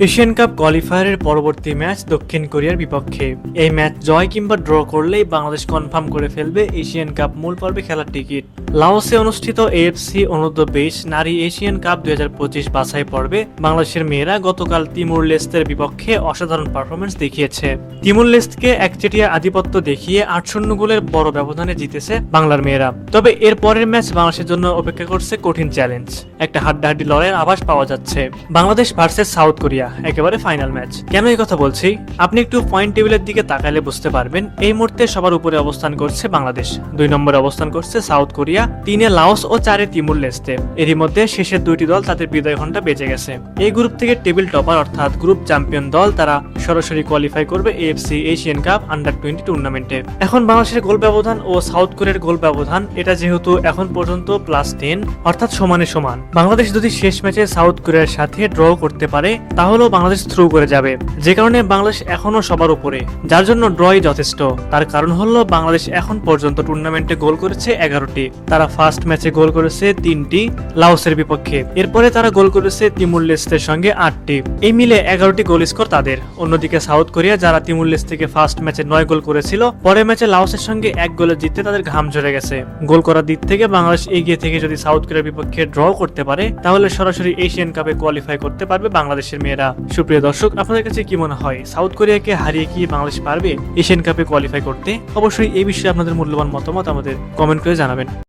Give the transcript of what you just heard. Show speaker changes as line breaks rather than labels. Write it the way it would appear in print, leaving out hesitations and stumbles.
Asian cup কোয়ালিফায়ারের পরবর্তী match দক্ষিণ কোরিয়ার বিপক্ষে। এই ম্যাচ জয় কিংবা ড্র করলেই বাংলাদেশ কনফার্ম করে ফেলবে এশিয়ান কাপ মূল পর্বে খেলার টিকিট। লাওসে অনুষ্ঠিত এএফসি অনূর্ধ্ব-20 নারী এশিয়ান কাপ 2025 বাছাই পর্বে বাংলাদেশের মেয়েরা গতকাল তিমুর লেস্তের বিপক্ষে অসাধারণ পারফরমেন্স দেখিয়েছে। তিমুর লেস্টকে একচেটিয়া আধিপত্য দেখিয়ে 8-0 গোলের বড় ব্যবধানে জিতেছে বাংলার মেয়েরা। তবে এর পরের ম্যাচ বাংলাদেশের জন্য অপেক্ষা করছে কঠিন চ্যালেঞ্জ। একটা হাড্ডাহাড্ডি লড়াইয়ের আভাস পাওয়া যাচ্ছে। বাংলাদেশ ভার্সেস সাউথ কোরিয়া, একেবারে ফাইনাল ম্যাচ। কেন এই কথা বলছি? আপনি একটু পয়েন্ট টেবিলের দিকে তাকালে বুঝতে পারবেন। এই মুহূর্তে সবার উপরে অবস্থান করছে বাংলাদেশ, 2 নম্বরে অবস্থান করছে সাউথ কোরিয়া, 3-এ লাওস ও 4-এ তিমুর লেস্তে। এরই মধ্যে শেষের 2টি দল তাদের বিদায় ঘন্টা বেজে গেছে। এই গ্রুপ থেকে টেবিল টপার অর্থাৎ গ্রুপ চ্যাম্পিয়ন দল তারা সরাসরি কোয়ালিফাই করবে এএফসি এশিয়ান কাপ আন্ডার-20 টুর্নামেন্টে। এখন বাংলাদেশের গোল ব্যবধান ও সাউথ কোরিয়ার গোল ব্যবধান এটা যেহেতু এখন পর্যন্ত +10 অর্থাৎ সমানে সমান। বাংলাদেশ যদি শেষ ম্যাচে সাউথ কোরিয়ার সাথে ড্র করতে পারে তাহলেও বাংলাদেশ থ্রু করে যাবে, যে কারণে বাংলাদেশ এখনো সবার উপরে, যার জন্য ড্রই যথেষ্ট। তার কারণ হলো বাংলাদেশ এখন পর্যন্ত টুর্নামেন্টে গোল করেছে 11টি। তারা ফার্স্ট ম্যাচে গোল করেছে 3টি লাওসের বিপক্ষে, এরপরে তারা গোল করেছে তিমুর লেস্তের সঙ্গে 8টি। এই মিলে 11টি গোল স্কোর তাদের। অন্যদিকে সাউথ কোরিয়া যারা তিমুর লেস্ত থেকে ফার্স্ট ম্যাচে 9 গোল করেছিল, পরের ম্যাচে লাওসের সঙ্গে 1 গোলে জিততে তাদের ঘাম ঝরে গেছে। গোল করার দিক থেকে বাংলাদেশ এগিয়ে থেকে যদি সাউথ কোরিয়ার বিপক্ষে ড্র করতে পারে তাহলে সরাসরি এশিয়ান কাপে কোয়ালিফাই করতে পারবে বাংলাদেশের মেয়েরা। সুপ্রিয় দর্শক, আপনাদের কাছে কি মনে হয় সাউথ কোরিয়াকে হারিয়ে কি বাংলাদেশ পারবে এশিয়ান কাপে কোয়ালিফাই করতে? অবশ্যই এই বিষয়ে আপনাদের মূল্যবান মতামত আমাদের কমেন্ট করে জানাবেন।